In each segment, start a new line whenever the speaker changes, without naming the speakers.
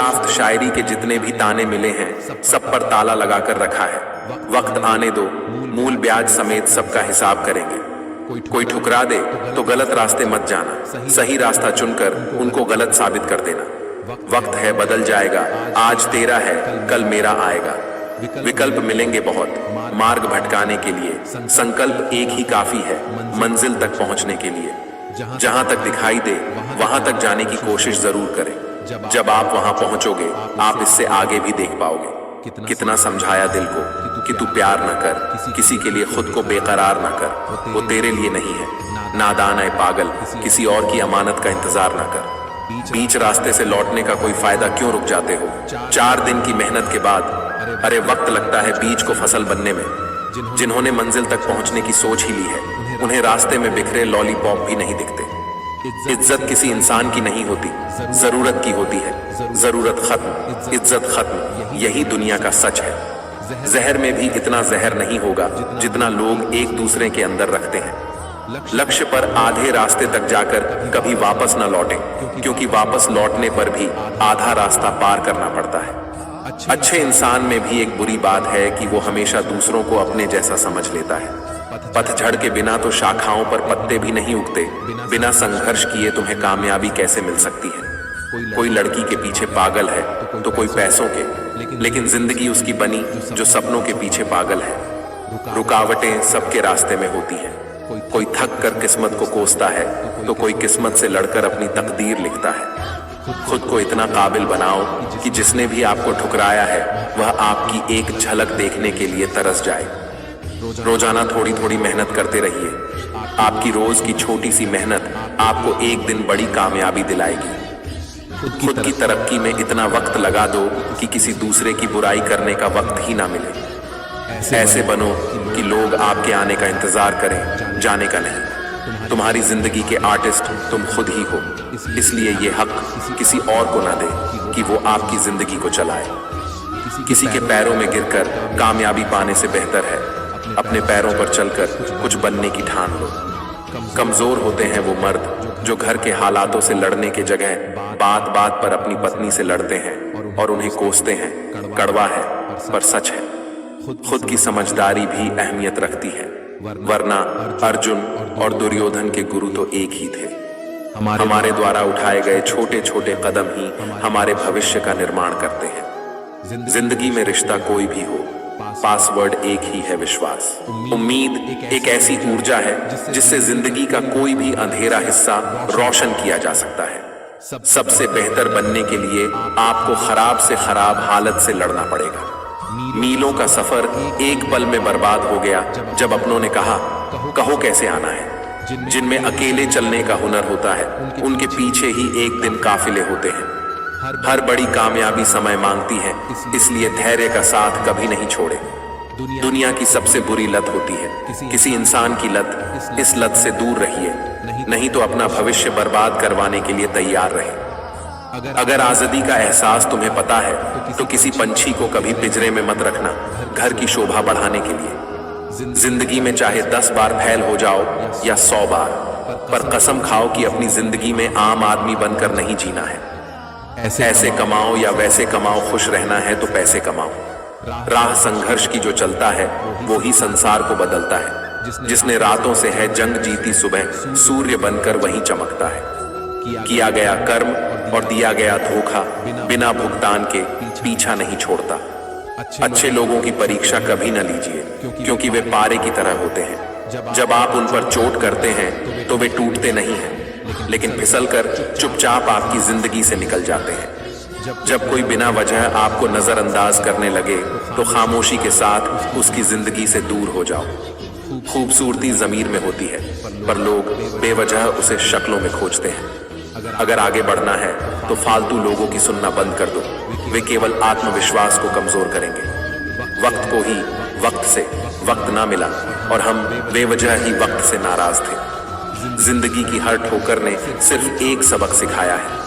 साफ्त शायरी के जितने भी ताने मिले हैं सब पर ताला लगाकर रखा है। वक्त आने दो, मूल ब्याज समेत सबका हिसाब करेंगे। कोई ठुकरा दे तो गलत रास्ते मत जाना, सही रास्ता चुनकर उनको गलत साबित कर देना। वक्त है बदल जाएगा, आज तेरा है कल मेरा आएगा। विकल्प मिलेंगे बहुत मार्ग भटकाने के लिए, संकल्प एक ही काफी है मंजिल तक पहुंचने के लिए। जहां तक दिखाई दे वहां तक जाने की कोशिश जरूर करें। जब आप वहां पहुंचोगे आप इससे आगे भी देख पाओगे। कितना समझाया दिल को कि तू प्यार न कर, किसी के लिए खुद को बेकरार न कर, वो तेरे लिए नहीं है। नादान है पागल, किसी और की अमानत का इंतजार न कर। बीच रास्ते से लौटने का कोई फायदा क्यों रुक जाते हो? 4 दिन की मेहनत के बाद अरे वक्त लगता है बीज को फसल बनने में। जिन्होंने मंजिल तक पहुंचने की सोच ही ली है उन्हें रास्ते में बिखरे लॉलीपॉप भी नहीं दिखते। इज्जत किसी इंसान की नहीं होती, जरूरत की होती है। जरूरत खत्म, इज्जत खत्म, यही दुनिया का सच है। जहर में भी इतना जहर नहीं होगा जितना लोग एक दूसरे के अंदर रखते हैं। लक्ष्य पर आधे रास्ते तक जाकर कभी वापस न लौटें, क्योंकि वापस लौटने पर भी आधा रास्ता पार करना पड़ता है। अच्छे इंसान में भी एक बुरी बात है कि वो हमेशा दूसरों को अपने जैसा समझ लेता है। पतझड़ के बिना तो शाखाओं पर पत्ते भी नहीं उगते। बिना संघर्ष किए तुम्हें कामयाबी कैसे मिल सकती है? कोई लड़की के पीछे पागल है तो कोई पैसों के, लेकिन जिंदगी उसकी बनी जो सपनों के पीछे पागल है। रुकावटें सबके रास्ते में होती हैं। कोई थक कर किस्मत को कोसता है तो कोई किस्मत से लड़कर अपनी तकदीर लिखता है। खुद को इतना काबिल बनाओ कि जिसने भी आपको ठुकराया है वह आपकी एक झलक देखने के लिए तरस जाए। रोजाना थोड़ी थोड़ी मेहनत करते रहिए। आपकी रोज की छोटी सी मेहनत आपको एक दिन बड़ी कामयाबी दिलाएगी। खुद की तरक्की में इतना वक्त लगा दो कि किसी दूसरे की बुराई करने का वक्त ही ना मिले। ऐसे बनो कि लोग आपके आने का इंतजार करें, जाने का नहीं। तुम्हारी जिंदगी के आर्टिस्ट तुम खुद ही हो, इसलिए ये हक किसी और को ना दे कि वो आपकी जिंदगी को चलाए। किसी के पैरों में गिरकर कामयाबी पाने से बेहतर है अपने पैरों पर चलकर कुछ बनने की ठान लो। कमजोर होते हैं वो मर्द जो घर के हालातों से लड़ने के जगह बात बात पर अपनी पत्नी से लड़ते हैं और उन्हें कोसते हैं। कड़वा है पर सच है। खुद की समझदारी भी अहमियत रखती है, वरना अर्जुन और दुर्योधन के गुरु तो एक ही थे। हमारे द्वारा उठाए गए छोटे छोटे कदम ही हमारे भविष्य का निर्माण करते हैं। जिंदगी में रिश्ता कोई भी हो, पासवर्ड एक ही है, विश्वास। उम्मीद एक ऐसी ऊर्जा है जिससे जिंदगी का कोई भी अंधेरा हिस्सा रोशन किया जा सकता है। सबसे बेहतर बनने के लिए आपको खराब से खराब हालत से लड़ना पड़ेगा। मीलों का सफर एक पल में बर्बाद हो गया जब अपनों ने कहा कहो कैसे आना है। जिनमें अकेले चलने का हुनर होता है उनके पीछे ही एक दिन काफिले होते हैं। हर बड़ी कामयाबी समय मांगती है, इसलिए धैर्य का साथ कभी नहीं छोड़े। दुनिया की सबसे बुरी लत होती है किसी इंसान की लत। इस लत से दूर रहिए, नहीं तो अपना भविष्य बर्बाद करवाने के लिए तैयार रहे। अगर आजादी का एहसास तुम्हें पता है तो किसी पंछी को कभी पिंजरे में मत रखना घर की शोभा बढ़ाने के लिए। जिंदगी में चाहे 10 बार फैल हो जाओ या 100 बार, पर कसम खाओ कि अपनी जिंदगी में आम आदमी बनकर नहीं जीना है। ऐसे कमाओ या वैसे कमाओ, खुश रहना है तो पैसे कमाओ। राह संघर्ष की जो चलता है वो ही संसार को बदलता है। जिसने रातों से है जंग जीती, सुबह सूर्य बनकर वहीं चमकता है। किया गया कर्म और दिया गया धोखा बिना भुगतान के पीछा नहीं छोड़ता। अच्छे लोगों की परीक्षा कभी न लीजिए, क्योंकि वे पारे की तरह होते हैं। जब आप उन पर चोट करते हैं तो वे टूटते नहीं हैं, लेकिन फिसलकर चुपचाप आपकी जिंदगी से निकल जाते हैं। जब कोई बिना वजह आपको नजरअंदाज करने लगे तो खामोशी के साथ उसकी जिंदगी से दूर हो जाओ। खूबसूरती जमीर में होती है, पर लोग बेवजह उसे शक्लों में खोजते हैं। अगर आगे बढ़ना है तो फालतू लोगों की सुनना बंद कर दो, वे केवल आत्मविश्वास को कमजोर करेंगे। वक्त को ही वक्त से वक्त ना मिला और हम बेवजह ही वक्त से नाराज थे। जिंदगी की हर ठोकर ने सिर्फ एक सबक सिखाया है,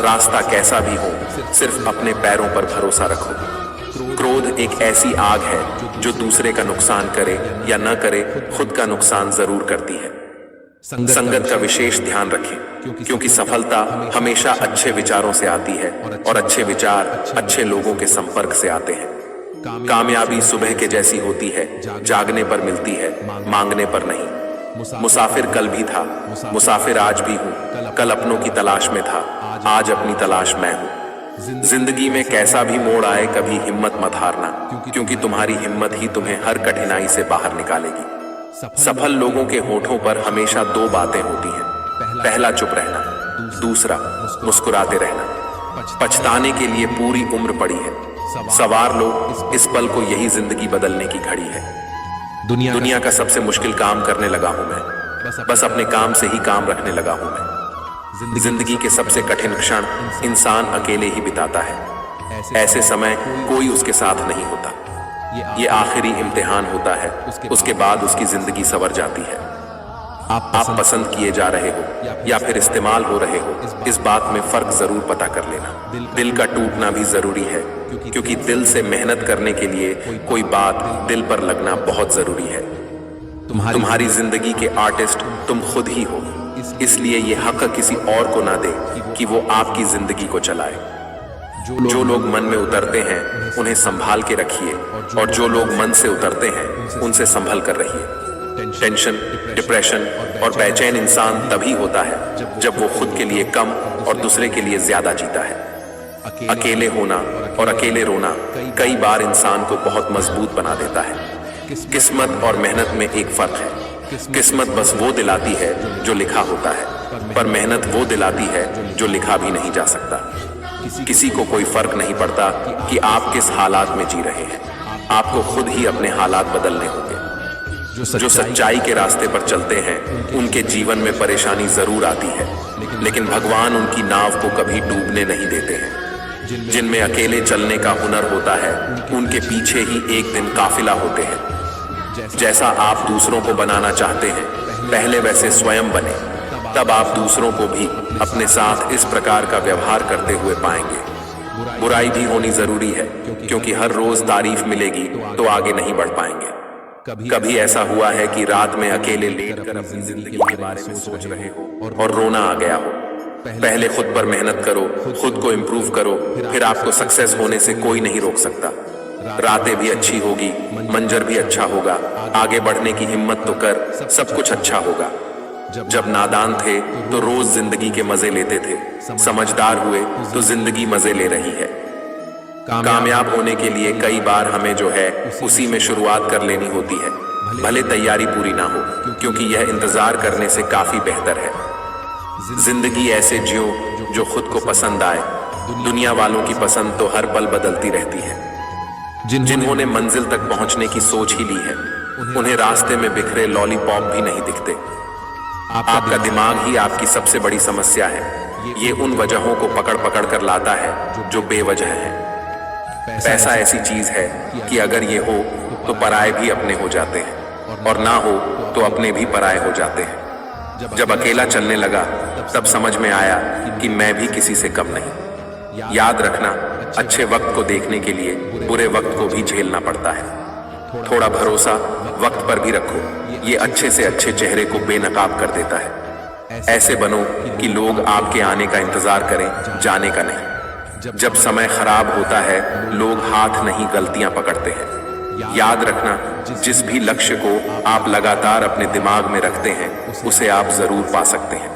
रास्ता कैसा भी हो सिर्फ अपने पैरों पर भरोसा रखो। क्रोध एक ऐसी आग है जो दूसरे का नुकसान करे या न करे खुद का नुकसान जरूर करती है। संगत का विशेष ध्यान रखें, क्योंकि सफलता हमेशा अच्छे विचारों से आती है और अच्छे विचार अच्छे लोगों के संपर्क से आते हैं। कामयाबी सुबह के जैसी होती है, जागने पर मिलती है, मांगने पर नहीं। मुसाफिर कल भी था, मुसाफिर आज भी हूं, कल अपनों की तलाश में था, आज अपनी तलाश मैं हूं। जिंदगी में कैसा भी मोड़ आए कभी हिम्मत मत हारना, क्योंकि तुम्हारी हिम्मत ही तुम्हें हर कठिनाई से बाहर निकालेगी। सफल लोगों के होठों पर हमेशा दो बातें होती हैं, पहला चुप रहना, दूसरा मुस्कुराते रहना। पछताने के लिए पूरी उम्र पड़ी है, सवार लो इस पल को, यही जिंदगी बदलने की घड़ी है। दुनिया का सबसे मुश्किल काम करने लगा हूं मैं, बस अपने काम से ही काम रखने लगा हूं मैं। जिंदगी के सबसे कठिन क्षण इंसान अकेले ही बिताता है, ऐसे समय कोई उसके साथ नहीं होता। ये आखिरी इम्तिहान होता है, उसके बाद उसकी जिंदगी संवर जाती है। आप पसंद किए जा रहे हो या फिर इस्तेमाल हो रहे हो, इस बात में फर्क जरूर पता कर लेना। दिल का टूटना भी जरूरी है, क्योंकि दिल से मेहनत करने के लिए कोई बात दिल पर लगना बहुत जरूरी है। तुम्हारी जिंदगी के आर्टिस्ट तुम खुद ही हो, इसलिए ये हक किसी और को ना दे कि वो आपकी जिंदगी को चलाए। जो लोग मन में उतरते हैं उन्हें संभाल के रखिए, और जो लोग मन से उतरते हैं उनसे संभल कर रहिए। टेंशन, डिप्रेशन और बेचैन इंसान तभी होता है जब वो खुद के लिए कम और दूसरे के लिए ज्यादा जीता है। अकेले होना और अकेले रोना कई बार इंसान को बहुत मजबूत बना देता है। किस्मत और मेहनत में एक फर्क है, किस्मत बस वो दिलाती है जो लिखा होता है, पर मेहनत वो दिलाती है जो लिखा भी नहीं जा सकता। किसी को कोई फर्क नहीं पड़ता कि आप किस हालात में जी रहे हैं, आपको खुद ही अपने हालात बदलने होंगे। जो सच्चाई के रास्ते पर चलते हैं उनके जीवन में परेशानी जरूर आती है, लेकिन भगवान उनकी नाव को कभी डूबने नहीं देते हैं। जिनमें अकेले चलने का हुनर होता है उनके पीछे ही एक दिन काफिला होते हैं। जैसा आप दूसरों को बनाना चाहते हैं, पहले वैसे स्वयं बने, तब आप दूसरों को भी अपने साथ इस प्रकार का व्यवहार करते हुए पाएंगे। बुराई भी होनी जरूरी है, क्योंकि हर रोज तारीफ मिलेगी तो आगे नहीं बढ़ पाएंगे। कभी ऐसा हुआ है कि रात में अकेले लेटकर अपनी जिंदगी के बारे में सोच रहे हो और रोना आ गया हो? पहले खुद पर मेहनत करो, खुद को इम्प्रूव करो, फिर आपको सक्सेस होने से कोई नहीं रोक सकता। रातें भी अच्छी होगी, मंजर भी अच्छा होगा, आगे बढ़ने की हिम्मत तो कर, सब कुछ अच्छा होगा। जब नादान थे तो रोज जिंदगी के मजे लेते थे, समझदार हुए तो जिंदगी मजे ले रही है। कामयाब होने के लिए कई बार हमें जो है उसी में शुरुआत कर लेनी होती है, भले तैयारी पूरी ना हो, क्योंकि यह इंतजार करने से काफी बेहतर है। जिंदगी ऐसे जियो जो खुद को पसंद आए, दुनिया वालों की पसंद तो हर पल बदलती रहती है। जिन्होंने मंजिल तक पहुंचने की सोच ही ली है, उन्हें रास्ते में बिखरे लॉलीपॉप भी नहीं दिखते। आपका दिमाग ही आपकी सबसे बड़ी समस्या है, ये उन वजहों को पकड़ पकड़ कर लाता है जो बेवजह है। पैसा ऐसी चीज है कि अगर ये हो तो पराये भी अपने हो जाते हैं, और ना हो तो अपने भी पराये हो जाते हैं। जब अकेला चलने लगा तब समझ में आया कि मैं भी किसी से कम नहीं। याद रखना, अच्छे वक्त को देखने के लिए बुरे वक्त को भी झेलना पड़ता है। थोड़ा भरोसा वक्त पर भी रखो, ये अच्छे से अच्छे चेहरे को बेनकाब कर देता है। ऐसे बनो कि लोग आपके आने का इंतजार करें, जाने का नहीं। जब समय खराब होता है लोग हाथ नहीं गलतियां पकड़ते हैं। याद रखना, जिस भी लक्ष्य को आप लगातार अपने दिमाग में रखते हैं उसे आप जरूर पा सकते हैं।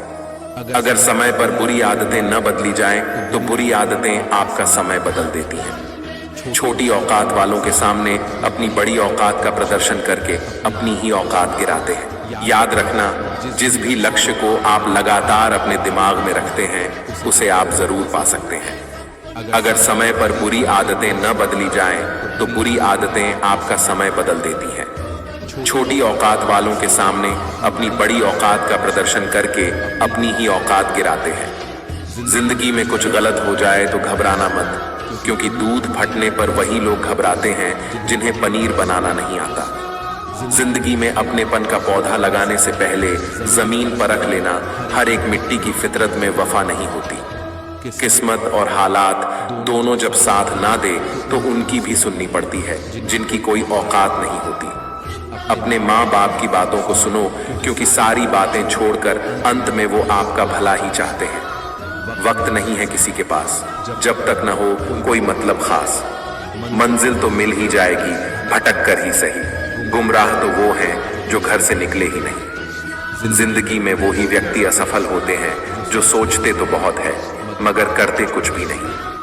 अगर समय पर बुरी आदतें न बदली जाएं तो बुरी आदतें आपका समय बदल देती हैं। छोटी औकात वालों के सामने अपनी बड़ी औकात का प्रदर्शन करके अपनी ही औकात गिराते हैं। याद रखना, जिस भी लक्ष्य को आप लगातार अपने दिमाग में रखते हैं उसे आप जरूर पा सकते हैं। अगर समय पर बुरी आदतें न बदली जाएं तो बुरी आदतें आपका समय बदल देती हैं। छोटी औकात वालों के सामने अपनी बड़ी औकात का प्रदर्शन करके अपनी ही औकात गिराते हैं। जिंदगी में कुछ गलत हो जाए तो घबराना मत, क्योंकि दूध फटने पर वही लोग घबराते हैं जिन्हें पनीर बनाना नहीं आता। जिंदगी में अपनेपन का पौधा लगाने से पहले जमीन परख लेना, हर एक मिट्टी की फितरत में वफा नहीं होती। किस्मत और हालात दोनों जब साथ ना दे तो उनकी भी सुननी पड़ती है जिनकी कोई औकात नहीं होती। अपने माँ बाप की बातों को सुनो, क्योंकि सारी बातें छोड़कर अंत में वो आपका भला ही चाहते हैं। वक्त नहीं है किसी के पास, जब तक न हो कोई मतलब खास। मंजिल तो मिल ही जाएगी, भटक कर ही सही। गुमराह तो वो हैं जो घर से निकले ही नहीं। जिंदगी में वो ही व्यक्ति असफल होते हैं जो सोचते तो बहुत है मगर करते कुछ भी नहीं।